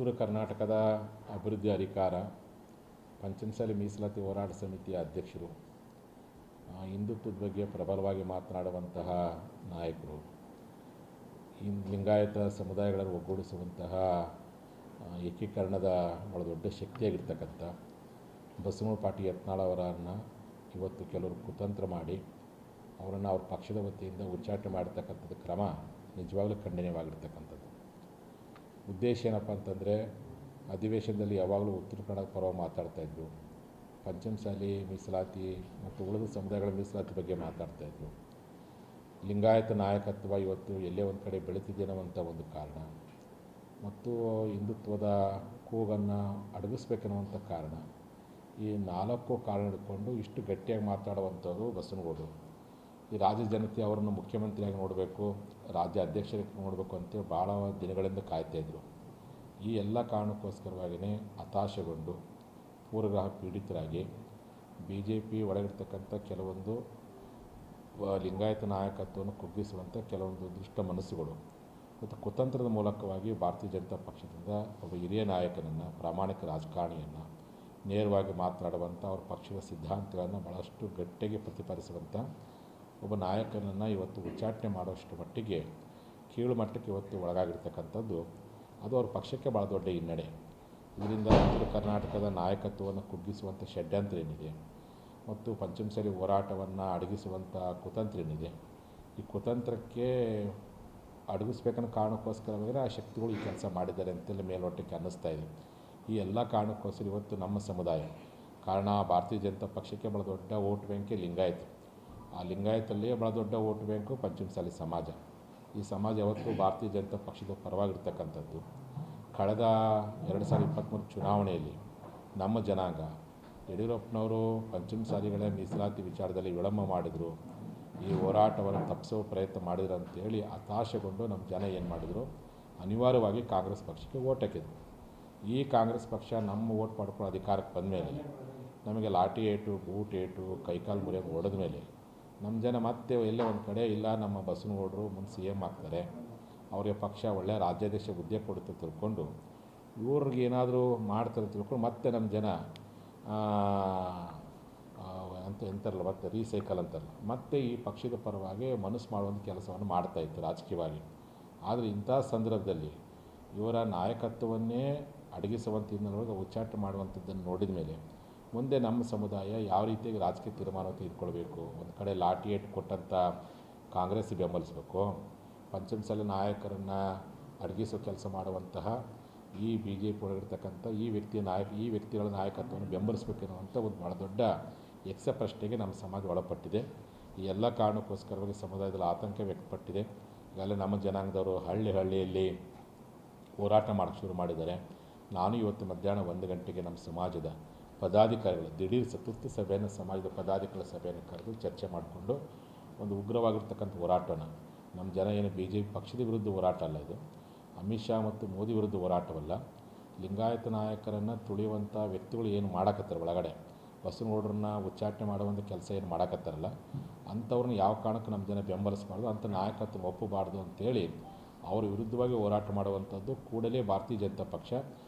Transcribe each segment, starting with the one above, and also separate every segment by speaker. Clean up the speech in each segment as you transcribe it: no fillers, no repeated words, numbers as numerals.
Speaker 1: ಉತ್ತರ ಕರ್ನಾಟಕದ ಅಭಿವೃದ್ಧಿ ಅಧಿಕಾರ ಪಂಚಮಸಾಲಿ ಮೀಸಲಾತಿ ಹೋರಾಟ ಸಮಿತಿಯ ಅಧ್ಯಕ್ಷರು, ಹಿಂದುತ್ವದ ಬಗ್ಗೆ ಪ್ರಬಲವಾಗಿ ಮಾತನಾಡುವಂತಹ ನಾಯಕರು, ಲಿಂಗಾಯತ ಸಮುದಾಯಗಳನ್ನು ಒಗ್ಗೂಡಿಸುವಂತಹ ಏಕೀಕರಣದ ಭಾಳ ದೊಡ್ಡ ಶಕ್ತಿಯಾಗಿರ್ತಕ್ಕಂಥ ಬಸವನಗೌಡ ಪಾಟೀಲ್ ಯತ್ನಾಳ್ ಅವರನ್ನು ಇವತ್ತು ಕೆಲವರು ಕುತಂತ್ರ ಮಾಡಿ ಅವರನ್ನು ಅವ್ರ ಪಕ್ಷದ ವತಿಯಿಂದ ಉಚ್ಚಾಟನೆ ಮಾಡತಕ್ಕಂಥದ್ದು ಕ್ರಮ ನಿಜವಾಗ್ಲೂ ಖಂಡನೀಯವಾಗಿರ್ತಕ್ಕಂಥದ್ದು. ಉದ್ದೇಶ ಏನಪ್ಪ ಅಂತಂದರೆ, ಅಧಿವೇಶನದಲ್ಲಿ ಯಾವಾಗಲೂ ಉತ್ತರ ಕನ್ನಡ ಪರವಾಗಿ ಮಾತಾಡ್ತಾಯಿದ್ರು, ಪಂಚಮಸಾಲಿ ಮೀಸಲಾತಿ ಮತ್ತು ಉಳಿದ ಸಮುದಾಯಗಳ ಮೀಸಲಾತಿ ಬಗ್ಗೆ ಮಾತಾಡ್ತಾಯಿದ್ರು. ಲಿಂಗಾಯತ ನಾಯಕತ್ವ ಇವತ್ತು ಎಲ್ಲೇ ಒಂದು ಕಡೆ ಬೆಳೀತಿದೆ ಅನ್ನೋವಂಥ ಒಂದು ಕಾರಣ ಮತ್ತು ಹಿಂದುತ್ವದ ಕೂಗನ್ನು ಅಡಗಿಸ್ಬೇಕನ್ನುವಂಥ ಕಾರಣ, ಈ 4 ಕಾರಣ ಹಿಡ್ಕೊಂಡು ಇಷ್ಟು ಗಟ್ಟಿಯಾಗಿ ಮಾತಾಡುವಂಥದ್ದು ಬಸವನಗೌಡರು. ಈ ರಾಜ್ಯ ಜನತೆ ಅವರನ್ನು ಮುಖ್ಯಮಂತ್ರಿಯಾಗಿ ನೋಡಬೇಕು, ರಾಜ್ಯ ಅಧ್ಯಕ್ಷರಿಗೆ ನೋಡಬೇಕು ಅಂತೇಳಿ ಭಾಳ ದಿನಗಳಿಂದ ಕಾಯ್ತಾಯಿದ್ರು. ಈ ಎಲ್ಲ ಕಾರಣಕ್ಕೋಸ್ಕರವಾಗಿಯೇ ಹತಾಶೆಗೊಂಡು ಪೂರ್ವಗ್ರಹ ಪೀಡಿತರಾಗಿ BJP ಒಳಗಿರ್ತಕ್ಕಂಥ ಕೆಲವೊಂದು ಲಿಂಗಾಯತ ನಾಯಕತ್ವವನ್ನು ಕುಗ್ಗಿಸುವಂಥ ಕೆಲವೊಂದು ದುಷ್ಟ ಮನಸ್ಸುಗಳು ಮತ್ತು ಕುತಂತ್ರದ ಮೂಲಕವಾಗಿ ಭಾರತೀಯ ಜನತಾ ಪಕ್ಷದಿಂದ ಒಬ್ಬ ಹಿರಿಯ ನಾಯಕನನ್ನು, ಪ್ರಾಮಾಣಿಕ ರಾಜಕಾರಣಿಯನ್ನು, ನೇರವಾಗಿ ಮಾತನಾಡುವಂಥ ಅವ್ರ ಪಕ್ಷದ ಸಿದ್ಧಾಂತಗಳನ್ನು ಭಾಳಷ್ಟು ಗಟ್ಟಿಯಾಗಿ ಪ್ರತಿಪಾದಿಸುವಂಥ ಒಬ್ಬ ನಾಯಕನನ್ನು ಇವತ್ತು ಉಚ್ಚಾಟನೆ ಮಾಡೋಷ್ಟು ಮಟ್ಟಿಗೆ ಕೀಳು ಮಟ್ಟಕ್ಕೆ ಇವತ್ತು ಒಳಗಾಗಿರ್ತಕ್ಕಂಥದ್ದು, ಅದು ಅವ್ರ ಪಕ್ಷಕ್ಕೆ ಭಾಳ ದೊಡ್ಡ ಹಿನ್ನಡೆ. ಇದರಿಂದ ಉತ್ತರ ಕರ್ನಾಟಕದ ನಾಯಕತ್ವವನ್ನು ಕುಗ್ಗಿಸುವಂಥ ಷಡ್ಯಂತ್ರ ಏನಿದೆ ಮತ್ತು ಪಂಚಮಸಾಲಿ ಹೋರಾಟವನ್ನು ಅಡಗಿಸುವಂಥ ಕುತಂತ್ರ ಏನಿದೆ, ಈ ಕುತಂತ್ರಕ್ಕೆ ಅಡಗಿಸ್ಬೇಕನ್ನೋ ಕಾರಣಕ್ಕೋಸ್ಕರವಾಗಿ ಆ ಶಕ್ತಿಗಳು ಈ ಕೆಲಸ ಮಾಡಿದ್ದಾರೆ ಅಂತೆಲ್ಲ ಮೇಲ್ನೋಟಕ್ಕೆ ಅನ್ನಿಸ್ತಾ ಇದೆ. ಈ ಎಲ್ಲ ಕಾರಣಕ್ಕೋಸ್ಕರ ಇವತ್ತು ನಮ್ಮ ಸಮುದಾಯ, ಕಾರಣ ಭಾರತೀಯ ಜನತಾ ಪಕ್ಷಕ್ಕೆ ಭಾಳ ದೊಡ್ಡ ವೋಟ್ ಬ್ಯಾಂಕೇ ಲಿಂಗಾಯತ, ಆ ಲಿಂಗಾಯತಲ್ಲೇ ಭಾಳ ದೊಡ್ಡ ವೋಟ್ ಬ್ಯಾಂಕು ಪಂಚಮಸಾಲಿ ಸಮಾಜ. ಈ ಸಮಾಜ ಯಾವತ್ತೂ ಭಾರತೀಯ ಜನತಾ ಪಕ್ಷದ ಪರವಾಗಿರ್ತಕ್ಕಂಥದ್ದು. ಕಳೆದ 2023 ಚುನಾವಣೆಯಲ್ಲಿ ನಮ್ಮ ಜನಾಂಗ ಯಡಿಯೂರಪ್ಪನವರು ಪಂಚಮಸಾಲಿಗಳ ಮೀಸಲಾತಿ ವಿಚಾರದಲ್ಲಿ ವಿಳಂಬ ಮಾಡಿದರು, ಈ ಹೋರಾಟವನ್ನು ತಪ್ಪಿಸೋ ಪ್ರಯತ್ನ ಮಾಡಿದ್ರು ಅಂತೇಳಿ ಹತಾಶೆಗೊಂಡು ನಮ್ಮ ಜನ ಏನು ಮಾಡಿದರು, ಅನಿವಾರ್ಯವಾಗಿ ಕಾಂಗ್ರೆಸ್ ಪಕ್ಷಕ್ಕೆ ಓಟ್ ಹಾಕಿದರು. ಈ ಕಾಂಗ್ರೆಸ್ ಪಕ್ಷ ನಮ್ಮ ಓಟ್ ಪಡ್ಕೊಂಡು ಅಧಿಕಾರಕ್ಕೆ ಬಂದ ಮೇಲೆ ನಮಗೆ ಲಾಠಿ ಏಟು, ಬೂಟ್ ಏಟು, ಕೈಕಾಲು ಮುರಿಯೋದು ಹೊಡೆದ ಮೇಲೆ ನಮ್ಮ ಜನ ಮತ್ತೆ ಎಲ್ಲೇ ಒಂದು ಕಡೆ ಇಲ್ಲ ನಮ್ಮ ಬಸವನಗೌಡರು ಮುಂದೆ CM ಆಗ್ತಾರೆ, ಅವರಿಗೆ ಪಕ್ಷ ಒಳ್ಳೆಯ ರಾಜ್ಯಾಧ್ಯಕ್ಷ ಹುದ್ದೆ ಕೊಡುತ್ತೆ ತಿಳ್ಕೊಂಡು ಇವ್ರಿಗೆ ಏನಾದರೂ ಮಾಡ್ತಾರೆ ತಿಳ್ಕೊಂಡು ಮತ್ತೆ ನಮ್ಮ ಜನ ಎಂತಾರಲ್ಲ ಮತ್ತೆ ರೀಸೈಕಲ್ ಅಂತಾರಲ್ಲ, ಮತ್ತೆ ಈ ಪಕ್ಷದ ಪರವಾಗಿ ಮನಸ್ಸು ಮಾಡುವಂಥ ಕೆಲಸವನ್ನು ಮಾಡ್ತಾಯಿತ್ತು ರಾಜಕೀಯವಾಗಿ. ಆದರೆ ಇಂಥ ಸಂದರ್ಭದಲ್ಲಿ ಇವರ ನಾಯಕತ್ವವನ್ನೇ ಅಡಗಿಸುವಂಥ ಹಿನ್ನೆಲೆಯೊಳಗೆ ಉಚ್ಚಾಟನೆ ಮಾಡುವಂಥದ್ದನ್ನು ನೋಡಿದ ಮೇಲೆ ಮುಂದೆ ನಮ್ಮ ಸಮುದಾಯ ಯಾವ ರೀತಿಯಾಗಿ ರಾಜಕೀಯ ತೀರ್ಮಾನವನ್ನು ತೆಗೆದುಕೊಳ್ಬೇಕು, ಒಂದು ಕಡೆ ಲಾಠಿ ಏಟು ಕೊಟ್ಟಂಥ ಕಾಂಗ್ರೆಸ್ ಬೆಂಬಲಿಸಬೇಕು, ಪಂಚಮಸಾಲಿ ನಾಯಕರನ್ನು ಅಡಗಿಸೋ ಕೆಲಸ ಮಾಡುವಂತಹ ಈ BJP ಒಳಗಿರ್ತಕ್ಕಂಥ ಈ ವ್ಯಕ್ತಿಗಳ ನಾಯಕತ್ವವನ್ನು ಬೆಂಬಲಿಸಬೇಕೆನ್ನುವಂಥ ಒಂದು ಭಾಳ ದೊಡ್ಡ ಪ್ರಶ್ನೆಗೆ ನಮ್ಮ ಸಮಾಜ ಒಳಪಟ್ಟಿದೆ. ಈ ಎಲ್ಲ ಕಾರಣಕ್ಕೋಸ್ಕರವಾಗಿ ಸಮುದಾಯದಲ್ಲಿ ಆತಂಕ ವ್ಯಕ್ತಪಟ್ಟಿದೆ. ಈಗಾಗಲೇ ನಮ್ಮ ಜನಾಂಗದವರು ಹಳ್ಳಿಯಲ್ಲಿ ಹೋರಾಟ ಮಾಡೋಕ್ಕೆ ಶುರು ಮಾಡಿದ್ದಾರೆ. ನಾನು ಇವತ್ತು ಮಧ್ಯಾಹ್ನ 1 ಗಂಟೆಗೆ ನಮ್ಮ ಸಮಾಜದ ಪದಾಧಿಕಾರಿಗಳು ದಿಢೀರ್ ತುರ್ತು ಸಭೆಯನ್ನು, ಸಮಾಜದ ಪದಾಧಿಕಾರಿಗಳ ಸಭೆಯನ್ನು ಕರೆದು ಚರ್ಚೆ ಮಾಡಿಕೊಂಡು ಒಂದು ಉಗ್ರವಾಗಿರ್ತಕ್ಕಂಥ ಹೋರಾಟವನ್ನು, ನಮ್ಮ ಜನ ಏನು BJP ಪಕ್ಷದ ವಿರುದ್ಧ ಹೋರಾಟ ಅಲ್ಲ, ಇದು ಅಮಿತ್ ಶಾ ಮತ್ತು ಮೋದಿ ವಿರುದ್ಧ ಹೋರಾಟವಲ್ಲ, ಲಿಂಗಾಯತ ನಾಯಕರನ್ನು ತುಳಿಯುವಂಥ ವ್ಯಕ್ತಿಗಳು ಏನು ಮಾಡಕತ್ತಾರೆ ಒಳಗಡೆ, ಬಸವನಗೌಡರನ್ನ ಉಚ್ಚಾಟನೆ ಮಾಡುವಂಥ ಕೆಲಸ ಏನು ಮಾಡಕತ್ತಾರಲ್ಲ, ಅಂಥವ್ರನ್ನ ಯಾವ ಕಾರಣಕ್ಕೂ ನಮ್ಮ ಜನ ಬೆಂಬಲಿಸಬಾರ್ದು, ಅಂಥ ನಾಯಕತ್ವ ಒಪ್ಪಬಾರ್ದು ಅಂತೇಳಿ ಅವ್ರ ವಿರುದ್ಧವಾಗಿ ಹೋರಾಟ ಮಾಡುವಂಥದ್ದು. ಕೂಡಲೇ ಭಾರತೀಯ ಜನತಾ ಪಕ್ಷ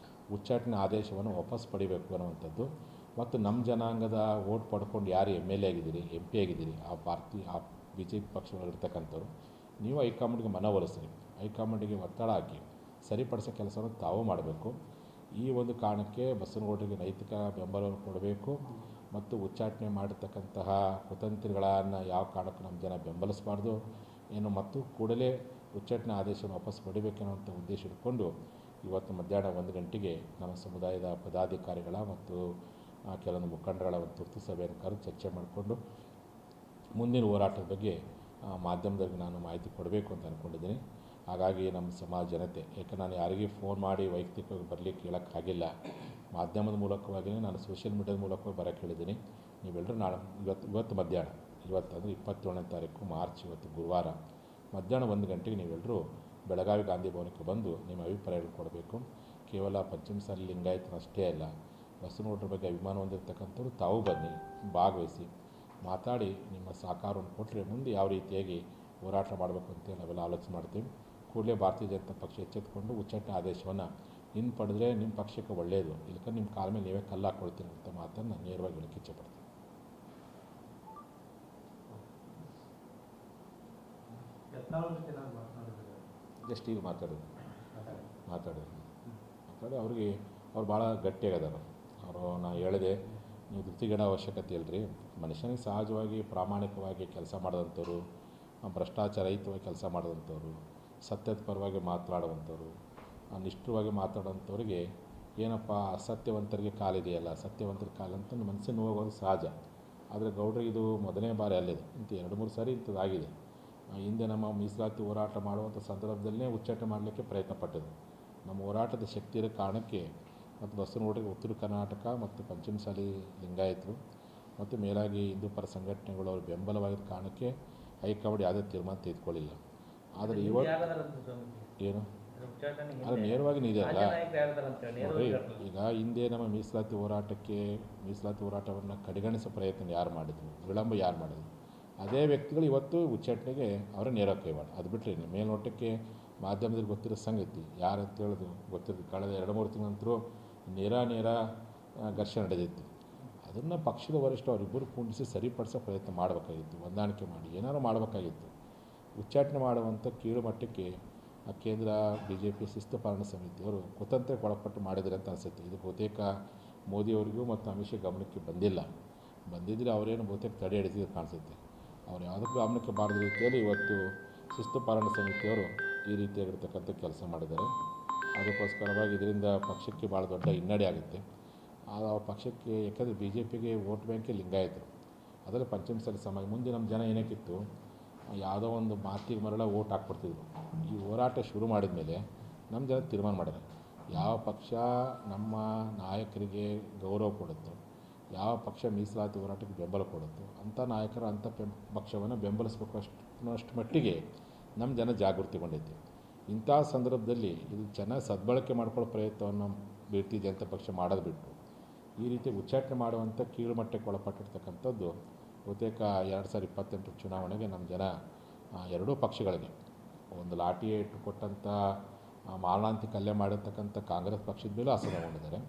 Speaker 1: ಉಚ್ಚಾಟನೆ ಆದೇಶವನ್ನು ವಾಪಸ್ ಪಡಿಬೇಕು ಅನ್ನುವಂಥದ್ದು. ಮತ್ತು ನಮ್ಮ ಜನಾಂಗದ ವೋಟ್ ಪಡ್ಕೊಂಡು ಯಾರು MLA ಆಗಿದ್ದೀರಿ, MP ಆಗಿದ್ದೀರಿ, ಆ BJP ಪಕ್ಷದಲ್ಲಿರ್ತಕ್ಕಂಥವ್ರು, ನೀವು ಹೈಕಮಾಂಡ್ಗೆ ಮನವೊಲಿಸ್ರಿ, ಹೈಕಮಾಂಡಿಗೆ ಒತ್ತಡ ಹಾಕಿ ಸರಿಪಡಿಸೋ ಕೆಲಸವನ್ನು ತಾವು ಮಾಡಬೇಕು. ಈ ಒಂದು ಕಾರಣಕ್ಕೆ ಬಸವನಗೌಡರಿಗೆ ನೈತಿಕ ಬೆಂಬಲವನ್ನು ಕೊಡಬೇಕು ಮತ್ತು ಉಚ್ಚಾಟನೆ ಮಾಡಿರ್ತಕ್ಕಂತಹ ಕುತಂತ್ರಿಗಳನ್ನು ಯಾವ ಕಾರಣಕ್ಕೂ ನಮ್ಮ ಜನ ಬೆಂಬಲಿಸಬಾರ್ದು ಮತ್ತು ಕೂಡಲೇ ಉಚ್ಚಾಟನೆ ಆದೇಶವನ್ನು ವಾಪಸ್ ಪಡಿಬೇಕೆನ್ನುವಂಥ ಉದ್ದೇಶ ಇಟ್ಕೊಂಡು ಇವತ್ತು ಮಧ್ಯಾಹ್ನ 1 ಗಂಟೆಗೆ ನಮ್ಮ ಸಮುದಾಯದ ಪದಾಧಿಕಾರಿಗಳ ಮತ್ತು ಕೆಲವೊಂದು ಮುಖಂಡಗಳ ಒಂದು ತುರ್ತು ಸಭೆಯನ್ನು ಕರೆದು ಚರ್ಚೆ ಮಾಡಿಕೊಂಡು ಮುಂದಿನ ಹೋರಾಟದ ಬಗ್ಗೆ ಮಾಧ್ಯಮದವರಿಗೆ ನಾನು ಮಾಹಿತಿ ಕೊಡಬೇಕು ಅಂತ ಅಂದ್ಕೊಂಡಿದ್ದೀನಿ. ಹಾಗಾಗಿ ನಮ್ಮ ಸಮಾಜ ಜನತೆ, ಯಾಕೆ ನಾನು ಯಾರಿಗೂ ಫೋನ್ ಮಾಡಿ ವೈಯಕ್ತಿಕವಾಗಿ ಬರಲಿಕ್ಕೆ ಹೇಳೋಕ್ಕಾಗಿಲ್ಲ, ಮಾಧ್ಯಮದ ಮೂಲಕವಾಗಿಯೇ ನಾನು ಸೋಷಿಯಲ್ ಮೀಡಿಯಾದ ಮೂಲಕವಾಗಿ ಬರೋಕ್ಕೆ ಹೇಳಿದ್ದೀನಿ. ನೀವೆಲ್ಲರೂ ನಾಳೆ ಇವತ್ತು ಮಧ್ಯಾಹ್ನ, ಅಂದರೆ 27ನೇ ತಾರೀಕು ಮಾರ್ಚ್, ಇವತ್ತು ಗುರುವಾರ ಮಧ್ಯಾಹ್ನ 1 ಗಂಟೆಗೆ ನೀವೆಲ್ಲರೂ ಬೆಳಗಾವಿ ಗಾಂಧಿ ಭವನಕ್ಕೆ ಬಂದು ನಿಮ್ಮ ಅಭಿಪ್ರಾಯಗಳು ಕೊಡಬೇಕು. ಕೇವಲ ಪಂಚಮಸಾಲಿ ಲಿಂಗಾಯತನಷ್ಟೇ ಅಲ್ಲ, ಬಸವನಗೌಡರ ಬಗ್ಗೆ ಅಭಿಮಾನ ಹೊಂದಿರತಕ್ಕಂಥವ್ರು ತಾವು ಬನ್ನಿ, ಭಾಗವಹಿಸಿ, ಮಾತಾಡಿ ನಿಮ್ಮ ಸಹಕಾರವನ್ನು ಕೊಟ್ಟರೆ ಮುಂದೆ ಯಾವ ರೀತಿಯಾಗಿ ಹೋರಾಟ ಮಾಡಬೇಕು ಅಂತೇಳಿ ನಾವೆಲ್ಲ ಆಲೋಚನೆ ಮಾಡ್ತೀವಿ. ಕೂಡಲೇ ಭಾರತೀಯ ಜನತಾ ಪಕ್ಷ ಎಚ್ಚೆತ್ತುಕೊಂಡು ಉಚ್ಚಾಟನೆ ಆದೇಶವನ್ನು ಹಿಂಪಡೆದ್ರೆ ನಿಮ್ಮ ಪಕ್ಷಕ್ಕೆ ಒಳ್ಳೆಯದು, ಇಲ್ಲಕ ನಿಮ್ಮ ಕಾಲ ಮೇಲೆ ನೀವೇ ಕಲ್ಲು ಹಾಕ್ಕೊಳ್ತೀನಿ ಅಂತ ಮಾತನ್ನು ನಾನು ನೇರವಾಗಿ ಹೇಳಕ್ಕೆ ಇಚ್ಛೆಪಡ್ತೀನಿ. ಜಸ್ಟ್ ಈಗ ಮಾತಾಡೋದು ಅವ್ರಿಗೆ ಅವ್ರು ಭಾಳ ಗಟ್ಟಿಯಾಗದಾರ. ನಾ ಹೇಳಿದೆ, ನೀವು ಧೃತಿಗೆಡ ಅವಶ್ಯಕತೆ ಇಲ್ಲರಿ. ಮನುಷ್ಯನಿಗೆ ಸಹಜವಾಗಿ ಪ್ರಾಮಾಣಿಕವಾಗಿ ಕೆಲಸ ಮಾಡಿದಂಥವ್ರು, ಭ್ರಷ್ಟಾಚಾರ ರಹಿತವಾಗಿ ಕೆಲಸ ಮಾಡಿದಂಥವ್ರು, ಸತ್ಯದ ಪರವಾಗಿ ಮಾತನಾಡುವಂಥವ್ರು, ನಿಷ್ಠವಾಗಿ ಮಾತಾಡೋಂಥವ್ರಿಗೆ ಏನಪ್ಪ ಅಸತ್ಯವಂತರಿಗೆ ಕಾಲಿದೆಯಲ್ಲ, ಸತ್ಯವಂತರ ಕಾಲಂತ ಮನಸ್ಸಿನ ಹೋಗೋದು ಸಹಜ. ಆದರೆ ಗೌಡ್ರಿಗೆ ಇದು ಮೊದಲನೇ ಬಾರಿ ಅಲ್ಲಿದೆ, ಇಂಥ 2-3 ಸಾರಿ ಇಂಥದ್ದಾಗಿದೆ. ಹಿಂದೆ ನಮ್ಮ ಮೀಸಲಾತಿ ಹೋರಾಟ ಮಾಡುವಂಥ ಸಂದರ್ಭದಲ್ಲೇ ಉಚ್ಚಾಟನೆ ಮಾಡಲಿಕ್ಕೆ ಪ್ರಯತ್ನ ಪಟ್ಟಿದ್ದು. ನಮ್ಮ ಹೋರಾಟದ ಶಕ್ತಿ ಇರೋ ಕಾರಣಕ್ಕೆ ಮತ್ತು ಬಸವನಗುಡಿಗೆ ಉತ್ತರ ಕರ್ನಾಟಕ ಮತ್ತು ಪಂಚಮಸಾಲಿ ಲಿಂಗಾಯತರು ಮತ್ತು ಮೇಲಾಗಿ ಹಿಂದೂ ಪರ ಸಂಘಟನೆಗಳು ಅವ್ರ ಬೆಂಬಲವಾಗಿದ್ದ ಕಾರಣಕ್ಕೆ ಹೈಕಮಾಂಡ್ ಯಾವುದೇ ತೀರ್ಮಾನ ತೆಗೆದುಕೊಳ್ಳಿಲ್ಲ. ಆದರೆ ಇವತ್ತು ಏನು ಅದು ನೇರವಾಗಿ ಇದೆಯಲ್ಲ ನೋಡಿ, ಈಗ ಹಿಂದೆ ನಮ್ಮ ಮೀಸಲಾತಿ ಹೋರಾಟವನ್ನು ಕಡೆಗಣಿಸೋ ಪ್ರಯತ್ನ ಯಾರು ಮಾಡಿದರು, ವಿಳಂಬ ಯಾರು ಮಾಡಿದರು, ಅದೇ ವ್ಯಕ್ತಿಗಳು ಇವತ್ತು ಉಚ್ಚಾಟನೆಗೆ ಅವರೇ ನೇರವಾಗಿ ಕೈವಾಡ. ಅದು ಬಿಟ್ಟರೆ ಮೇಲ್ನೋಟಕ್ಕೆ ಮಾಧ್ಯಮದಲ್ಲಿ ಗೊತ್ತಿರೋ ಸಂಗತಿ ಯಾರಂತ ಹೇಳೋದು ಗೊತ್ತಿರೋದು. ಕಳೆದ 2-3 ತಿಂಗಳ ನಂತರ ನೇರ ಘರ್ಷಣೆ ನಡೆದಿತ್ತು. ಅದನ್ನು ಪಕ್ಷದ ವರಿಷ್ಠ ಅವರಿಬ್ಬರು ಕುಂಡಿಸಿ ಸರಿಪಡಿಸೋ ಪ್ರಯತ್ನ ಮಾಡಬೇಕಾಗಿತ್ತು, ಹೊಂದಾಣಿಕೆ ಮಾಡಿ ಏನಾರು ಮಾಡಬೇಕಾಗಿತ್ತು. ಉಚ್ಚಾಟನೆ ಮಾಡುವಂಥ ಕೀಳು ಮಟ್ಟಕ್ಕೆ ಕೇಂದ್ರ BJP ಶಿಸ್ತು ಪಾಲನಾ ಸಮಿತಿಯವರು ಕುತಂತ್ರಕ್ಕೆ ಒಳಪಟ್ಟು ಮಾಡಿದರೆ ಅಂತ ಅನಿಸುತ್ತೆ. ಇದು ಬಹುತೇಕ ಮೋದಿಯವರಿಗೂ ಮತ್ತು ಅಮಿತ್ ಶಾ ಗಮನಕ್ಕೆ ಬಂದಿದ್ದರೆ ಅವರೇನು ಬಹುತೇಕ ತಡೆ ಹಿಡಿದಿದ್ದು ಕಾಣಿಸುತ್ತೆ. ಅವ್ರು ಯಾವುದಕ್ಕೂ ಗಮನಕ್ಕೆ ಬಾರದ ರೀತಿಯಲ್ಲಿ ಇವತ್ತು ಶಿಸ್ತು ಪಾಲನಾ ಸಮಿತಿಯವರು ಈ ರೀತಿಯಾಗಿರ್ತಕ್ಕಂಥ ಕೆಲಸ ಮಾಡಿದ್ದಾರೆ. ಅದಕ್ಕೋಸ್ಕರವಾಗಿ ಇದರಿಂದ ಪಕ್ಷಕ್ಕೆ ಭಾಳ ದೊಡ್ಡ ಹಿನ್ನಡೆ ಆಗುತ್ತೆ. ಆ ಪಕ್ಷಕ್ಕೆ ಯಾಕಂದರೆ BJPಗೆ ವೋಟ್ ಬ್ಯಾಂಕೇ ಲಿಂಗಾಯತರು, ಅದರಲ್ಲಿ ಪಂಚಮಸಾಲಿ ಸಮಾಜ. ಮುಂದೆ ನಮ್ಮ ಜನ ಏನಕ್ಕಿತ್ತು, ಯಾವುದೋ ಒಂದು ಮಾತಿಗೆ ಮರಳ ಓಟ್ ಹಾಕ್ಬಿಡ್ತಿದ್ರು. ಈ ಹೋರಾಟ ಶುರು ಮಾಡಿದ ಮೇಲೆ ನಮ್ಮ ಜನ ತೀರ್ಮಾನ ಮಾಡಿದ್ದಾರೆ, ಯಾವ ಪಕ್ಷ ನಮ್ಮ ನಾಯಕರಿಗೆ ಗೌರವ ಕೊಡುತ್ತೋ, ಯಾವ ಪಕ್ಷ ಮೀಸಲಾತಿ ಹೋರಾಟಕ್ಕೆ ಬೆಂಬಲ ಕೊಡುತ್ತೋ ಅಂಥ ನಾಯಕರು ಅಂಥ ಪಕ್ಷವನ್ನು ಬೆಂಬಲಿಸಬೇಕು ಅಷ್ಟು ಮಟ್ಟಿಗೆ ನಮ್ಮ ಜನ ಜಾಗೃತಿಗೊಂಡೈತಿ. ಇಂಥ ಸಂದರ್ಭದಲ್ಲಿ ಇದು ಚೆನ್ನಾಗಿ ಸದ್ಬಳಕೆ ಮಾಡ್ಕೊಳ್ಳೋ ಪ್ರಯತ್ನವನ್ನು ಭಾರತೀಯ ಜನತಾ ಪಕ್ಷ ಮಾಡೋದು ಬಿಟ್ಟು ಈ ರೀತಿ ಉಚ್ಚಾಟನೆ ಮಾಡುವಂಥ ಕೀಳು ಮಟ್ಟಕ್ಕೆ ಒಳಪಟ್ಟಿರ್ತಕ್ಕಂಥದ್ದು ಬಹುತೇಕ 2028 ಚುನಾವಣೆಗೆ ನಮ್ಮ ಜನ ಎರಡೂ ಪಕ್ಷಗಳಿಗೆ ಒಂದು ಲಾಠಿ ಇಟ್ಟು ಕೊಟ್ಟಂಥ ಮಾರಣಾಂತಿಕ ಹಲ್ಲೆ ಮಾಡಿರ್ತಕ್ಕಂಥ ಕಾಂಗ್ರೆಸ್ ಪಕ್ಷದ ಮೇಲೂ ಅಸಮಾಧಾನಗೊಂಡಿದ್ದಾರೆ.